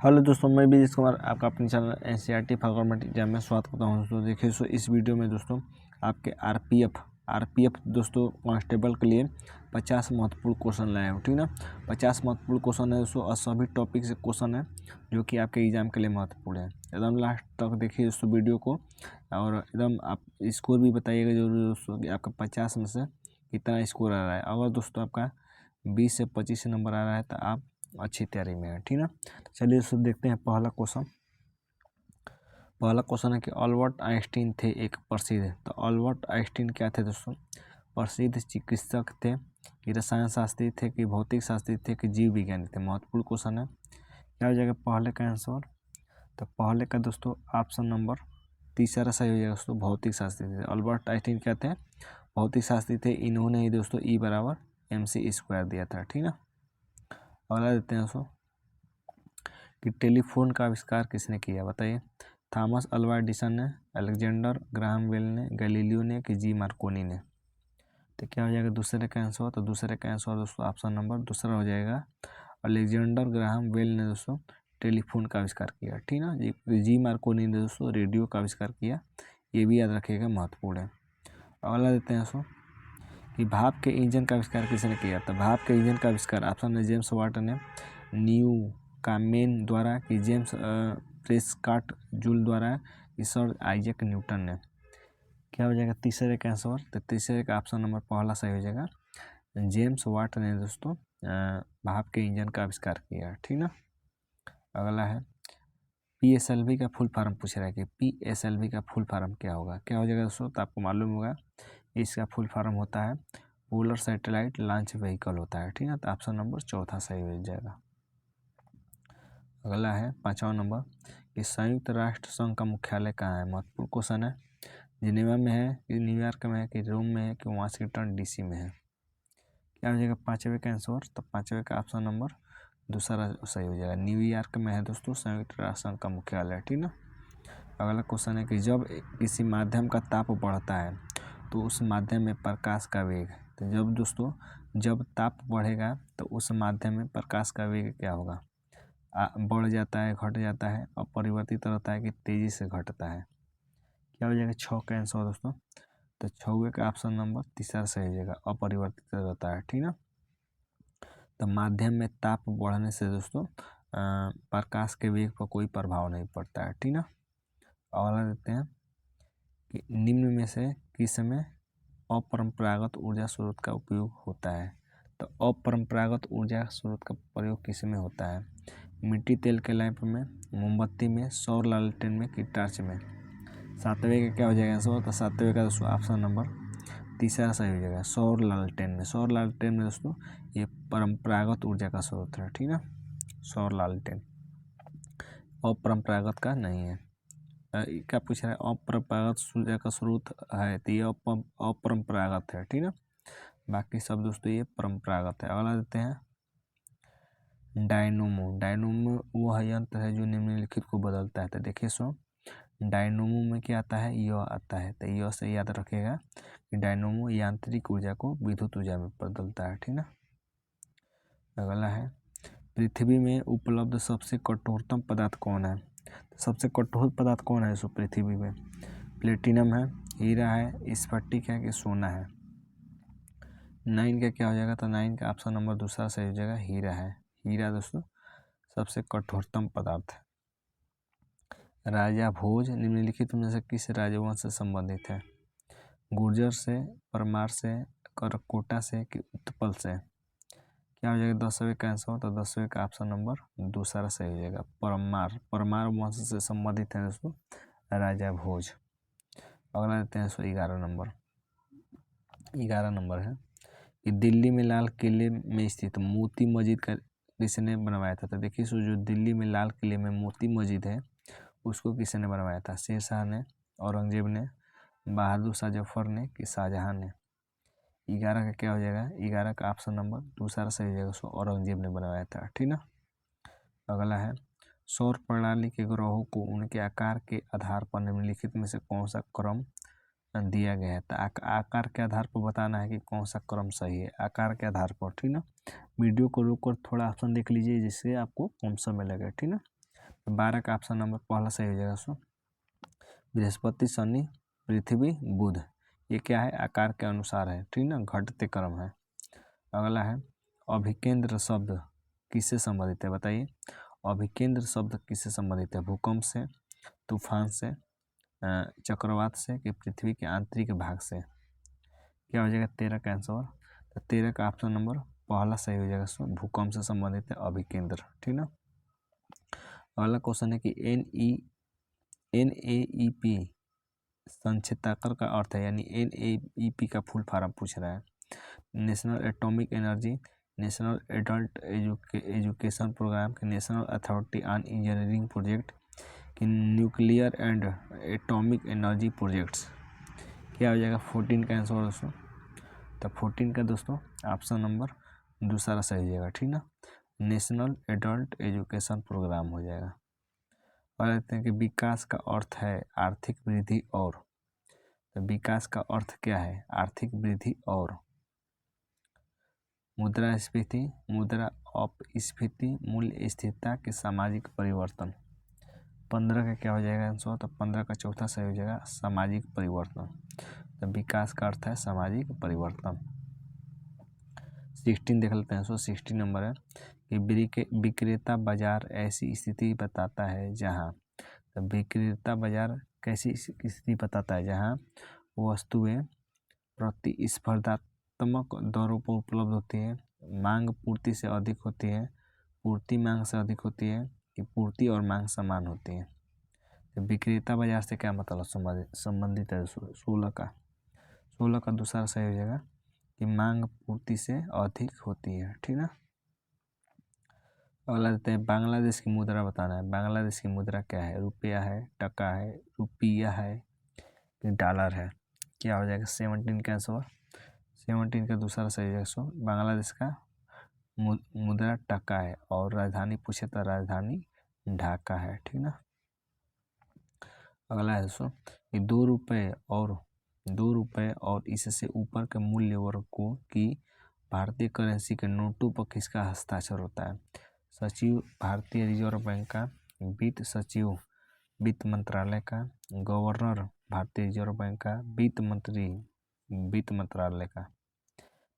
Hello दोस्तों, मैं बीजेश कुमार आपका अपने channel NCERT for government exam में स्वागत करता हूं। दोस्तों देखिए इस वीडियो में दोस्तों आपके आरपीएफ दोस्तों कांस्टेबल के लिए 50 महत्वपूर्ण क्वेश्चन लाए हैं, ठीक ना। 50 महत्वपूर्ण क्वेश्चन है दोस्तों और सभी टॉपिक से क्वेश्चन है जो कि आपके एग्जाम के लिए महत्वपूर्ण है। एकदम लास्ट तक देखिए दोस्तों वीडियो को और एकदम आप स्कोर भी बताइएगा जरूर दोस्तों कि आपका 50 में से कितना स्कोर आ रहा है। अगर दोस्तों आपका 20 से 25 नंबर आ रहा है तो आप अच्छी तैयारी में है, ठीक ना। चलिए दोस्तों देखते हैं पहला क्वेश्चन है कि अल्बर्ट आइंस्टीन थे एक प्रसिद्ध। तो अल्बर्ट आइंस्टीन क्या थे दोस्तों? प्रसिद्ध चिकित्सक थे कि रसायन शास्त्री थे कि भौतिक शास्त्री थे कि जीव विज्ञानी थे। महत्वपूर्ण क्वेश्चन है। क्या हो जाएगा पहले का आंसर? तो पहले का दोस्तों ऑप्शन नंबर तीसरा सही हो जाएगा दोस्तों, भौतिक शास्त्री थे। अल्बर्ट आइंस्टीन क्या थे? भौतिक शास्त्री थे। इन्होंने ही दोस्तों E = mc² दिया था, ठीक ना। अगला देते हैं दोस्तों कि टेलीफोन का आविष्कार किसने किया? बताइए। थॉमस अल्वा एडिसन ने, अलेक्जेंडर ग्राहम बेल ने, गैलीलियो ने कि जी मार्कोनी ने? तो क्या हो जाएगा दूसरे का आंसर? तो दूसरे का आंसर दोस्तों ऑप्शन नंबर दूसरा हो जाएगा, अलेक्जेंडर ग्राहम बेल ने दोस्तों टेलीफोन का आविष्कार किया, ठीक ना। जी मार्कोनी ने दोस्तों रेडियो का आविष्कार किया। ये भी याद रखिएगा, महत्वपूर्ण है। अगला देते हैं दोस्तों कि भाप के इंजन का आविष्कार किसने किया? तो भाप के इंजन का आविष्कार ऑप्शन है जेम्स वाट ने, न्यू कामेन द्वारा कि जेम्स प्रेस्कॉट जूल द्वारा कि सर आइजैक न्यूटन ने? क्या हो जाएगा तीसरे का आंसर? तो तीसरे का ऑप्शन नंबर पहला सही हो जाएगा, जेम्स वाट ने दोस्तों भाप के इंजन का आविष्कार किया, ठीक ना। अगला है PSLV का फुल फॉर्म पूछ रहा है कि PSLV का फुल फॉर्म क्या होगा? क्या हो जाएगा दोस्तों? तो आपको मालूम होगा इसका फुल फॉर्म होता है पोलर सैटेलाइट लॉन्च व्हीकल होता है, ठीक है। तो ऑप्शन नंबर चौथा सही हो जाएगा। अगला है 5वां नंबर कि संयुक्त राष्ट्र संघ का मुख्यालय कहाँ है? महत्वपूर्ण क्वेश्चन है। जिनेवा में है कि न्यूयॉर्क में है कि रोम में है कि वाशिंगटन DC में है? क्या हो जाएगा 5वें का आंसर? तो 5वें का ऑप्शन नंबर दूसरा सही हो जाएगा, न्यूयॉर्क में है दोस्तों संयुक्त राष्ट्र संघ का मुख्यालय, ठीक ना। अगला क्वेश्चन है कि जब किसी माध्यम का ताप बढ़ता है तो उस माध्यम में प्रकाश का वेग, तो जब ताप बढ़ेगा तो उस माध्यम में प्रकाश का वेग क्या होगा? बढ़ जाता है, घट जाता है, अपरिवर्तित रहता है कि तेजी से घटता है? क्या हो जाएगा 6 का आंसर दोस्तों? तो 6वें का ऑप्शन नंबर तीसरा सही हो जाएगा, अपरिवर्तित रहता है, ठीक ना। तो माध्यम में ताप बढ़ने से दोस्तों प्रकाश के वेग पर कोई प्रभाव नहीं पड़ता है, ठीक ना। अगला देते हैं कि निम्न में से किस में अपरंपरागत ऊर्जा स्रोत का उपयोग होता है? तो अपरंपरागत ऊर्जा स्रोत का प्रयोग किस में होता है? मिट्टी तेल के लैंप में, मोमबत्ती में, सौर लालटेन में कि टॉर्च में? 7वें का क्या हो जाएगा आंसर? तो 7वें का दोस्तों ऑप्शन नंबर तीसरा सही हो जाएगा, सौर लालटेन में। सौर लालटेन में दोस्तों ये परंपरागत ऊर्जा का स्रोत है, ठीक ना। सौर लालटेन अपरंपरागत का नहीं है। क्या पूछ रहा है? अपरंपरागत ऊर्जा का स्रोत है तो ये अपरंपरागत है, ठीक ना। बाकी सब दोस्तों ये परंपरागत है। अगला देते हैं डायनोमो वह यंत्र है जो निम्नलिखित को बदलता है। तो देखिए डायनोमो में क्या आता है? यह आता है। तो यह से याद रखेगा कि डायनोमो यांत्रिक ऊर्जा को विद्युत ऊर्जा में बदलता है, ठीक ना। अगला है पृथ्वी में उपलब्ध सबसे कठोरतम पदार्थ कौन है? सबसे कठोर पदार्थ कौन है पृथ्वी में? प्लेटिनम है, हीरा है, स्फटिक है कि सोना है? 9 का क्या हो जाएगा? तो 9 का ऑप्शन नंबर दूसरा सही हो जाएगा, हीरा है। हीरा दोस्तों सबसे कठोरतम पदार्थ है। राजा भोज निम्नलिखित में से किस राजवंश से संबंधित है? गुर्जर से, परमार से, करकोटा से कि उत्पल से? क्या हो जाएगा 10वें का आंसर? तो 10वें का ऑप्शन नंबर दूसरा सही हो जाएगा, परमार वंश से संबंधित है दोस्तों राजा भोज। अगला देते हैं 11 नंबर है कि दिल्ली में लाल किले में स्थित मोती मस्जिद का किसने बनवाया था? तो देखिए जो दिल्ली में लाल किले में मोती मस्जिद है उसको किसने बनवाया था? शेरशाह ने, औरंगजेब ने, बहादुर शाह जफर ने कि शाहजहां ने? 11 का क्या हो जाएगा? 11 का ऑप्शन नंबर दूसरा सही हो जाएगा, उसको औरंगजेब ने बनवाया था, ठीक ना। अगला है सौर प्रणाली के ग्रहों को उनके आकार के आधार पर निम्नलिखित में से कौन सा क्रम दिया गया है? तो आकार के आधार पर बताना है कि कौन सा क्रम सही है, आकार के आधार पर, ठीक ना। वीडियो को रोक कर थोड़ा ऑप्शन देख लीजिए जिससे आपको कम समय लगे, ठीक ना। तो 12 का ऑप्शन नंबर पहला सही हो जाएगा दोस्तों। बृहस्पति, शनि, पृथ्वी, बुध, ये क्या है, आकार के अनुसार है, ठीक ना, घटते क्रम है। अगला है अभिकेंद्र शब्द किससे संबंधित है, बताइए। अभिकेंद्र शब्द किससे संबंधित है, भूकंप से, तूफान से, चक्रवात से, कि पृथ्वी के आंतरिक भाग से। क्या हो जाएगा 13 का आंसर। तो 13 का ऑप्शन नंबर पहला सही हो जाएगा दोस्तों, भूकंप से संबंधित है अभिकेंद्र, ठीक ना। अगला क्वेश्चन है कि NAEP संक्षिप्ताकर का अर्थ है, यानी NAEP का फुल फॉर्म पूछ रहा है। National atomic energy, national adult education programme, के national authority on engineering project, कि nuclear and atomic energy projects. क्या हो जाएगा 14 का आंसर दोस्तों। तो 14 का दोस्तों ऑप्शन नंबर दूसरा सही हो जाएगा, ठीक ना, नेशनल एडल्ट एजुकेशन प्रोग्राम हो जाएगा। और कहते हैं कि विकास का अर्थ है आर्थिक वृद्धि और, तो विकास का अर्थ क्या है, आर्थिक वृद्धि और मुद्रास्फीति, मुद्रा अपस्फीति, मूल्य स्थिरता के सामाजिक परिवर्तन। 15 का क्या हो जाएगा आंसर। तो 15 का चौथा सही हो जाएगा सामाजिक परिवर्तन। तो विकास का अर्थ है सामाजिक परिवर्तन। 16 देख लेते हैं। 16 नंबर है कि विक्रेता बाजार ऐसी स्थिति बताता है जहाँ, तो विक्रेता बाजार कैसी स्थिति बताता है जहाँ वस्तुएं प्रतिस्पर्धात्मक दरों पर उपलब्ध होती है, मांग पूर्ति से अधिक होती है, पूर्ति मांग से अधिक होती है, कि पूर्ति और मांग समान होती है। तो विक्रेता बाजार से क्या मतलब संबंधित है 16 का दूसरा सही हो जाएगा कि मांग पूर्ति से अधिक होती है, ठीक ना। अगला देते हैं बांग्लादेश की मुद्रा बताना है। बांग्लादेश की मुद्रा क्या है, रुपया है, टका है, रुपया है, कि डॉलर है। क्या हो जाएगा 17 का आंसर। 17 का दूसरा सही हो जाएगा। बांग्लादेश का मुद्रा टका है और राजधानी पूछे तो राजधानी ढाका है, ठीक ना। अगला है दोस्तों कि 2 रुपये और इससे ऊपर के मूल्य वर्ग को की भारतीय करेंसी के नोटों पर किसका हस्ताक्षर होता है। सचिव भारतीय रिजर्व बैंक का, वित्त सचिव वित्त मंत्रालय का, गवर्नर भारतीय रिजर्व बैंक का, वित्त मंत्री वित्त मंत्रालय का।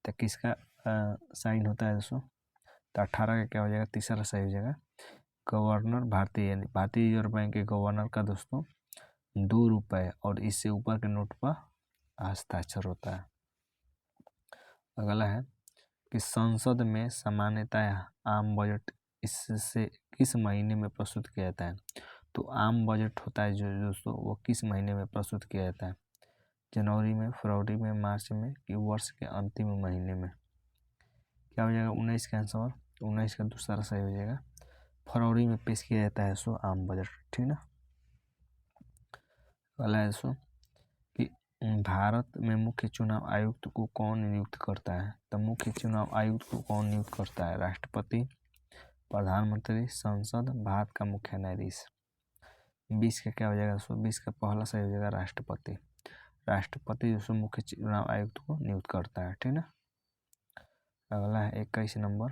तो किसका साइन होता है दोस्तों। तो 18 का क्या हो जाएगा, तीसरा सही हो जाएगा गवर्नर भारतीय, यानी भारतीय रिजर्व बैंक के गवर्नर का दोस्तों 2 रुपये और इससे ऊपर के नोट पर हस्ताक्षर होता है। अगला है कि संसद में सामान्यतः आम बजट इससे किस महीने में प्रस्तुत किया जाता है। तो आम बजट होता है जो दोस्तों वो किस महीने में प्रस्तुत किया जाता है, जनवरी में, फरवरी में, मार्च में, कि वर्ष के अंतिम महीने में। क्या हो जाएगा 19 का आंसर। 19 का दूसरा सही हो जाएगा, फरवरी में पेश किया जाता है सो आम बजट, ठीक ना। अगला है सो कि भारत में मुख्य चुनाव आयुक्त को कौन नियुक्त करता है। तो मुख्य चुनाव आयुक्त को कौन नियुक्त करता है, राष्ट्रपति, प्रधानमंत्री, संसद, भारत का मुख्य न्यायाधीश। 20 का क्या हो जाएगा दोस्तों। 20 का पहला सही हो जाएगा राष्ट्रपति। राष्ट्रपति दोस्तों मुख्य चुनाव आयुक्त को नियुक्त करता है, ठीक ना। अगला है 21 नंबर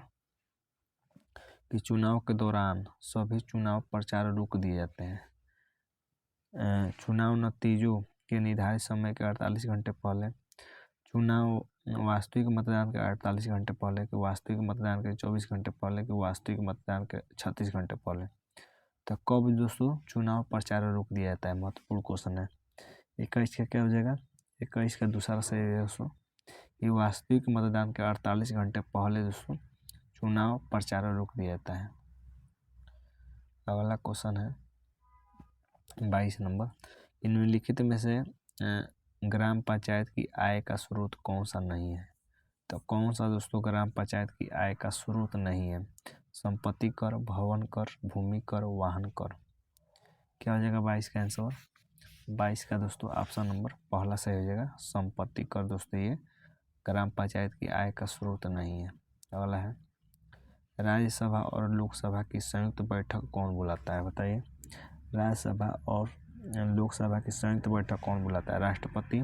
कि चुनाव के दौरान सभी चुनाव प्रचार रोक दिए जाते हैं। चुनाव नतीजों के निर्धारित समय के 48 घंटे पहले, चुनाव वास्तविक मतदान के 48 घंटे पहले, कि वास्तविक मतदान के 24 घंटे पहले, कि वास्तविक मतदान के 36 घंटे पहले। तो कब दोस्तों चुनाव प्रचार रोक दिया जाता है, महत्वपूर्ण क्वेश्चन है। 21 का क्या हो जाएगा, 21 का दूसरा सही है दोस्तों कि वास्तविक मतदान के 48 घंटे पहले दोस्तों चुनाव प्रचार रोक दिया जाता है। अगला क्वेश्चन है 22 नंबर, निम्नलिखित में से ग्राम पंचायत की आय का स्रोत कौन सा नहीं है। तो कौन सा दोस्तों ग्राम पंचायत की आय का स्रोत नहीं है, संपत्ति कर, भवन कर, भूमि कर, वाहन कर। क्या हो जाएगा 22 का आंसर। 22 का दोस्तों ऑप्शन नंबर पहला सही हो जाएगा, संपत्ति कर दोस्तों ये ग्राम पंचायत की आय का स्रोत नहीं है। अगला है राज्यसभा और लोकसभा की संयुक्त बैठक कौन बुलाता है, बताइए। राज्यसभा और लोकसभा की संयुक्त बैठक कौन बुलाता है, राष्ट्रपति,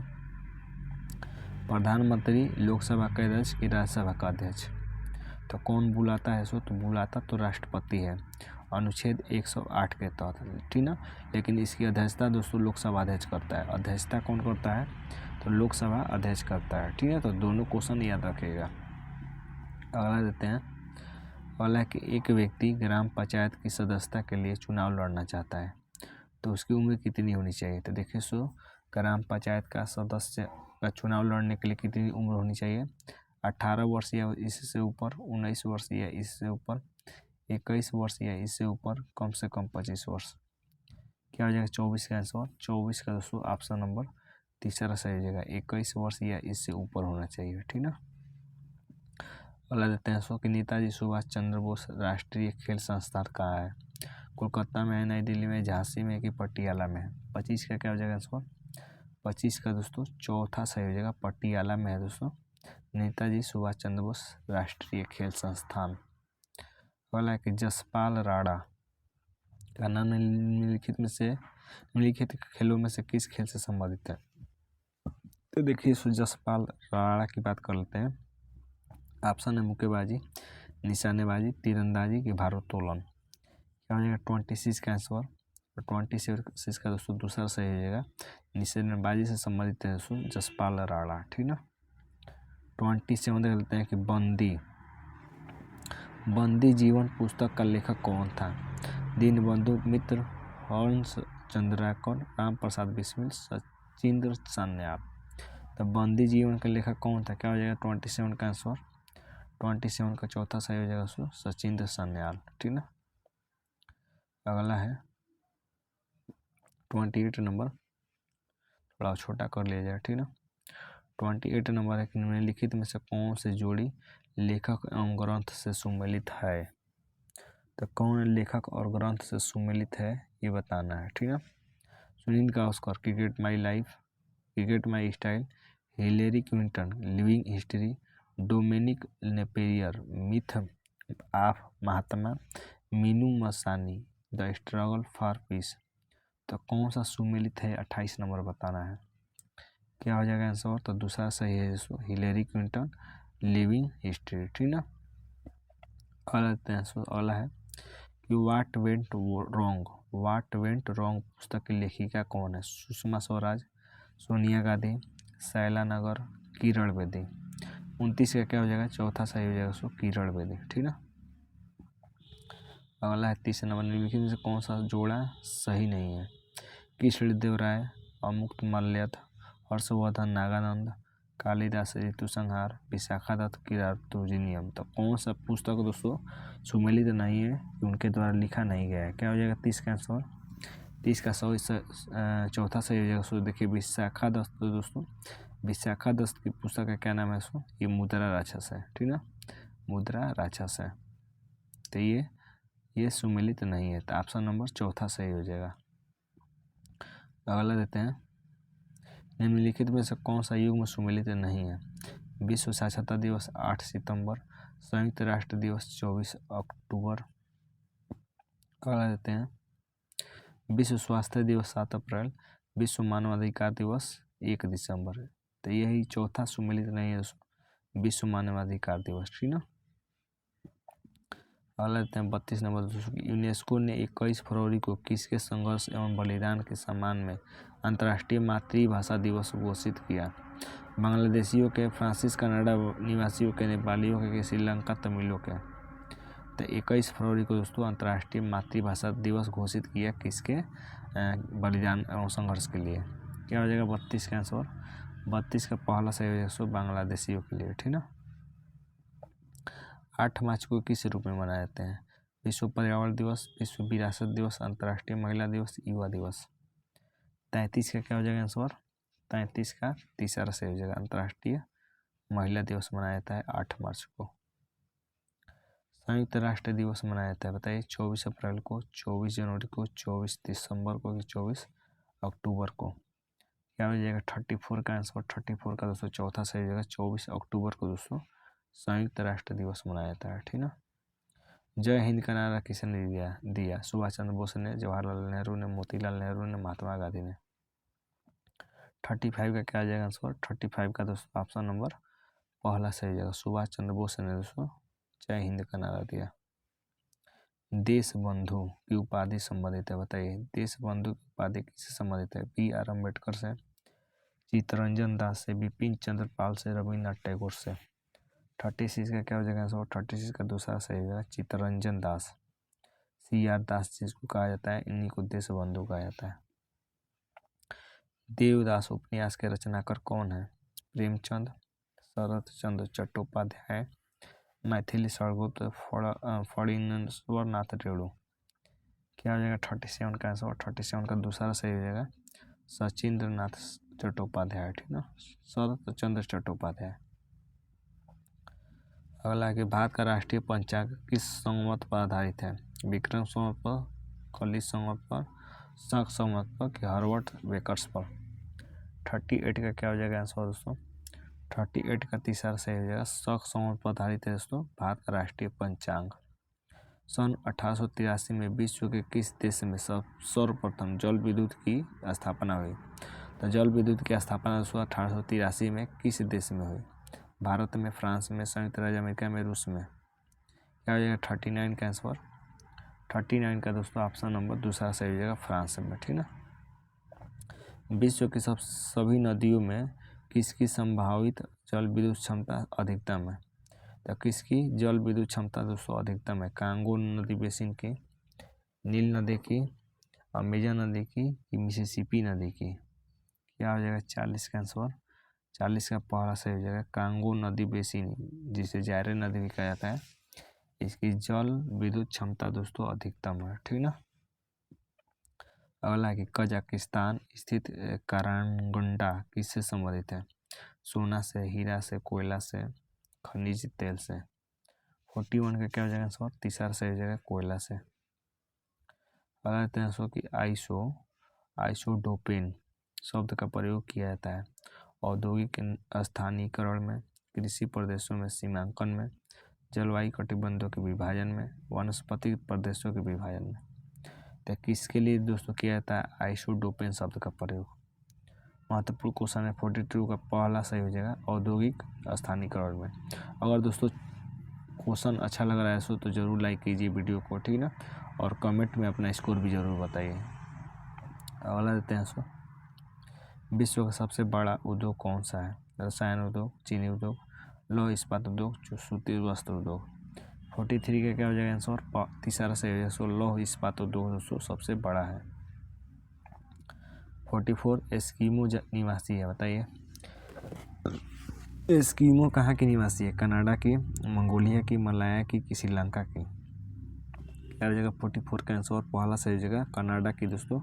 प्रधानमंत्री, लोकसभा का अध्यक्ष, की राज्यसभा का अध्यक्ष। तो कौन बुलाता है सो, तो बुलाता तो राष्ट्रपति है अनुच्छेद 108 के तहत, ठीक ना। लेकिन इसकी अध्यक्षता दोस्तों लोकसभा अध्यक्ष करता है। अध्यक्षता कौन करता है? तो लोकसभा अध्यक्ष करता है, ठीक है। तो दोनों क्वेश्चन याद रखिएगा। अगला देते हैं। अगला है कि एक व्यक्ति ग्राम पंचायत की सदस्यता के लिए चुनाव लड़ना चाहता है, तो उसकी उम्र कितनी होनी चाहिए? तो देखिए ग्राम पंचायत का सदस्य का चुनाव लड़ने के लिए कितनी उम्र होनी चाहिए? 18 वर्ष या इससे ऊपर, 19 वर्ष या इससे ऊपर, 21 वर्ष या इससे ऊपर, कम से कम 25 वर्ष। क्या हो जाएगा 24 का आंसर? 24 का दोस्तों ऑप्शन नंबर तीसरा सही हो जाएगा। 21 वर्ष या इससे ऊपर होना चाहिए, ठीक ना। अगला देते हैं कि नेताजी सुभाष चंद्र बोस राष्ट्रीय खेल संस्थान कहाँ है? कोलकाता में है, नई दिल्ली में, झांसी में कि पटियाला में है? 25 का क्या हो जाएगा आंसर? 25 का दोस्तों चौथा सही हो जाएगा, पटियाला में है दोस्तों नेताजी सुभाष चंद्र बोस राष्ट्रीय खेल संस्थान। अगला है कि जसपाल राणा का नाम निम्नलिखित खेलों में से किस खेल से संबंधित है? तो देखिए जसपाल राणा की बात कर लेते हैं। ऑप्शन है मुक्केबाजी, निशानेबाजी, तीरंदाजी की भारोत्तोलन। क्या हो जाएगा 26 का आंसर? तो 26 का दोस्तों दूसरा सही हो जाएगा, निशानेबाजी से संबंधित है दोस्तों जसपाल राणा, ठीक ना। 27 देख लेते हैं कि बंदी जीवन पुस्तक का लेखक कौन था? दीनबंधु मित्र, हंस चंद्राकर, राम प्रसाद बिस्मिल, सचिंद्र सान्याल। तो बंदी जीवन का लेखक कौन था? क्या हो जाएगा 27 का आंसर? 27 का चौथा सही हो जाएगा दोस्तों सचिंद्र सान्याल, ठीक ना। अगला है 28 नंबर, थोड़ा छोटा कर लिया जाए, ठीक ना। 28 नंबर है कि निम्नलिखित में से कौन सी जोड़ी लेखक एवं ग्रंथ से सुमेलित है? तो कौन लेखक और ग्रंथ से सुमेलित है ये बताना है, ठीक है। Sunil Gavaskar cricket my life, cricket my style, Hillary Clinton living history, Dominique Lapierre myth of Mahatma, Minoo Masani the struggle for peace. तो कौन सा सुमेलित है 28 नंबर बताना है। क्या हो जाएगा आंसर? तो दूसरा सही है हिलेरी क्लिंटन लिविंग हिस्ट्री, ठीक ना। अगला है कि वाट वेंट रॉन्ग पुस्तक की लेखिका कौन है? सुषमा स्वराज, सोनिया गांधी, शैला नगर, किरण बेदी। 29 का क्या हो जाएगा? चौथा सही हो जाएगा उसको किरण बेदी, ठीक ना। अगला है 30 नंबर, निम्नलिखित में से कौन सा जोड़ा सही नहीं है? कृष्णदेव राय, अमुक्त मल्यद, हर्षवर्धन नागानंद, कालिदास ऋतु संहार, विशाखादत्त किरातुजिनियम। तो कौन सा पुस्तक दोस्तों सुमेलित नहीं है, उनके द्वारा लिखा नहीं गया है? क्या हो जाएगा 30 का आंसर? 30 का चौथा सही हो जाएगा देखिए विशाखादत्त। दोस्तों विशाखादत्त की पुस्तक का क्या नाम है ये मुद्रा राक्षस है, ठीक ना, मुद्रा राक्षस है। तो ये सुमेलित नहीं है, तो ऑप्शन नंबर चौथा सही हो जाएगा। अगला देते हैं, निम्नलिखित में से कौन सा युग में सुमेलित नहीं है? विश्व साक्षरता दिवस 8 सितंबर, संयुक्त राष्ट्र दिवस 24 अक्टूबर। अगला देते हैं, विश्व स्वास्थ्य दिवस 7 अप्रैल, विश्व मानवाधिकार दिवस 1 दिसंबर। तो यही चौथा सुमेलित नहीं है विश्व मानवाधिकार दिवस, ठीक ना। अगला देते हैं 32 नंबर दोस्तों, यूनेस्को ने 21 फरवरी को किसके संघर्ष एवं बलिदान के सम्मान में अंतर्राष्ट्रीय मातृभाषा दिवस घोषित किया? बांग्लादेशियों के, फ्रांसीस कनाडा निवासियों के, नेपालियों के, श्रीलंका तमिलों के। तो 21 फरवरी को दोस्तों अंतर्राष्ट्रीय मातृभाषा दिवस घोषित किया किसके? बलिदान एवं संघर्ष के लिए। क्या हो जाएगा 32 का आंसर? 32 का पहला सही हो जाएगा बांग्लादेशियों के लिए, ठीक ना। 8 मार्च को किस रूप में मनाए जाते हैं? विश्व पर्यावरण दिवस, विश्व विरासत दिवस, अंतर्राष्ट्रीय महिला दिवस, युवा दिवस। 33 का क्या हो जाएगा आंसर? 33 का तीसरा सही हो जाएगा, अंतर्राष्ट्रीय महिला दिवस मनाया जाता है 8 मार्च को। संयुक्त राष्ट्र दिवस मनाया जाता है बताइए 24 अप्रैल को, 24 जनवरी को, 24 दिसंबर को, 24 अक्टूबर को। क्या हो जाएगा 34 का आंसर? 34 का दोस्तों चौथा सही हो जाएगा, 24 अक्टूबर को दोस्तों संयुक्त राष्ट्र दिवस मनाया जाता है, ठीक ना। जय हिंद का नारा किसने दिया? सुभाष चंद्र बोस ने, जवाहरलाल नेहरू ने, मोतीलाल नेहरू ने, महात्मा गांधी ने। 35 का क्या आ जाएगा आंसर? 35 का दोस्तों ऑप्शन नंबर पहला सही हो जाएगा, सुभाष चंद्र बोस ने दोस्तों जय हिंद का नारा दिया। देश बंधु की उपाधि संबंधित है, बताइए देश बंधु की उपाधि किससे संबंधित है? B.R. अम्बेडकर से, चित्तरंजन दास से, बिपिन चंद्र पाल से, रविन्द्रनाथ टैगोर से। 36 का क्या हो जाएगा आंसर? 36 का दूसरा सही हो जाएगा चित्तरंजन दास, C.R. दास जिसको कहा जाता है, इन्हीं को देश बंधु कहा जाता है। देवदास उपन्यास के रचनाकार कौन है? प्रेमचंद, शरत चंद्र चट्टोपाध्याय, मैथिली सरगुप्त, फणीश्वर नाथ रेणु। क्या हो जाएगा 37 का आंसर? 37 का दूसरा सही हो जाएगा सचिंद्र नाथ चट्टोपाध्याय, ठीक ना, शरत चंद्र चट्टोपाध्याय। अगला कि भारत का राष्ट्रीय पंचांग किस संवत पर आधारित है? विक्रम संवत पर, कली संवत पर, शक संवत पर कि हार्वर्ड वेकर्स पर। 38 का क्या हो जाएगा आंसर दोस्तों? 38 का तीसरा सही हो जाएगा शक संवत पर आधारित है दोस्तों भारत का राष्ट्रीय पंचांग। सन 1883 में विश्व के किस देश में सर्वप्रथम जल विद्युत की स्थापना हुई? तो जल विद्युत की स्थापना 1883 में किस देश में हुई? भारत में, फ्रांस में, संयुक्त राज्य अमेरिका में, रूस में। क्या हो जाएगा 39 का आंसर? 39 का दोस्तों ऑप्शन नंबर दूसरा सही हो जाएगा फ्रांस में, ठीक ना। विश्व की सभी नदियों में किसकी संभावित जल विद्युत क्षमता अधिकतम है? तो किसकी जल विद्युत क्षमता दोस्तों अधिकतम है? कांगो नदी बेसिन की, नील नदी की, अमेजन नदी की, मिसिसिपी नदी की। क्या हो जाएगा 40 का आंसर? 40 का पहला सही हो जाएगा कांगो नदी बेसिन, जिसे जायरे नदी भी कहा जाता है, इसकी जल विद्युत क्षमता दोस्तों अधिकतम है, ठीक ना। अगला है कि कजाकिस्तान स्थित कारागंडा किससे संबंधित है? सोना से, हीरा से, कोयला से, खनिज तेल से। 41 का क्या हो जाएगा आंसर? तीसरा सही हो जाएगा कोयला से। अगला कहते हैं कि आइसोडोपेन शब्द का प्रयोग किया जाता है औद्योगिक स्थानीयकरण में, कृषि प्रदेशों में सीमांकन में, जलवायु कटिबंधों के विभाजन में, वनस्पतिक प्रदेशों के विभाजन में। तो किसके लिए दोस्तों किया जाता है आइसोडोपेन शब्द का प्रयोग? महत्वपूर्ण क्वेश्चन है। 42 का पहला सही हो जाएगा औद्योगिक स्थानीयकरण में। अगर दोस्तों क्वेश्चन अच्छा लग रहा है तो ज़रूर लाइक कीजिए वीडियो को, ठीक ना, और कमेंट में अपना स्कोर भी ज़रूर बताइए। अगला देते हैं विश्व का सबसे बड़ा उद्योग कौन सा है? रसायन उद्योग, चीनी उद्योग, लौह इस्पात उद्योग, सूती वस्त्र उद्योग। 43 का क्या हो जाएगा आंसर? तीसरा सही हो जाएगा लौह इस्पात उद्योग दोस्तों सबसे बड़ा है। 44 एस्किमो निवासी है, बताइए एस्किमो कहाँ की निवासी है? कनाडा की, मंगोलिया की, मलाया की, श्रीलंका की। क्या हो जाएगा 44 का आंसर? पहला सही हो जाएगा कनाडा की दोस्तों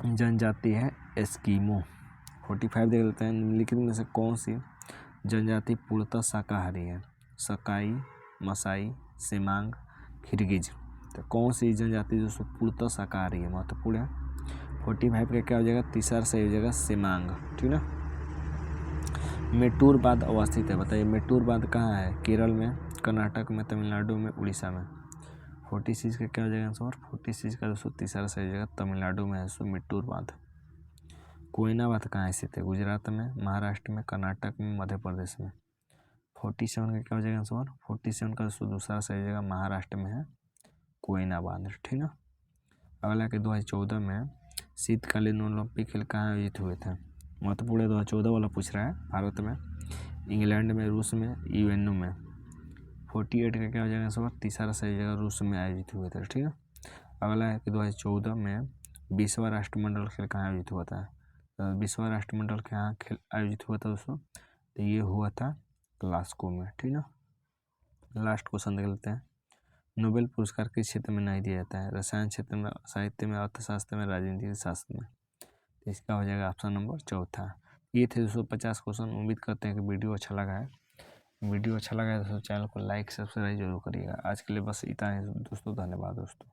जनजाति है एस्किमो। 45 देख लेते हैं निम्नलिखित में से कौन सी जनजाति पूर्णतः शाकाहारी है? सकाई, मसाई, सेमांग, खिरगिज। तो कौन सी जनजाति दोस्तों पूर्णतः शाकाहारी है? महत्वपूर्ण है। 45 का क्या हो जाएगा? तीसरा सही हो जाएगा सेमांग, ठीक ना। मेटूर बांध अवस्थित है, बताइए मेटूर बांध कहाँ है? केरल में, कर्नाटक में, तमिलनाडु में, उड़ीसा में। 46 का क्या हो जाएगा आंसर? 46 का दोस्तों तीसरा सही हो जाएगा तमिलनाडु में है दोस्तों मेटूर बांध। कोयना बांध कहाँ स्थित है? गुजरात में, महाराष्ट्र में, कर्नाटक में, मध्य प्रदेश में। 47 का क्या हो जाएगा आंसर? 47 का दोस्तों दूसरा सही हो जाएगा महाराष्ट्र में है कोयना बांध, ठीक ना। अगला के 2014 में शीतकालीन ओलंपिक खेल कहाँ आयोजित हुए थे? महत्वपूर्ण 2014 वाला पूछ रहा है। भारत में, इंग्लैंड में, रूस में, यूएनओ में। 48 का क्या हो जाएगा आंसर? तीसरा सही जगह रूस में आयोजित हुए थे, ठीक है। अगला है कि 2014 में 20वां राष्ट्रमंडल खेल कहाँ आयोजित हुआ था? 20वां राष्ट्रमंडल कहाँ खेल आयोजित हुआ था दोस्तों? तो ये हुआ था ग्लासगो में, ठीक ना। लास्ट क्वेश्चन देख लेते हैं। नोबेल पुरस्कार किस क्षेत्र में नहीं दिया जाता है? रसायन क्षेत्र में, साहित्य में, अर्थशास्त्र में, राजनीतिक शास्त्र में। तो इसका हो जाएगा ऑप्शन नंबर चौथा। ये थे 250 क्वेश्चन। उम्मीद करते हैं कि वीडियो अच्छा लगा है। वीडियो अच्छा लगा है दोस्तों चैनल को लाइक सब्सक्राइब जरूर करिएगा। आज के लिए बस इतना ही दोस्तों, धन्यवाद दोस्तों।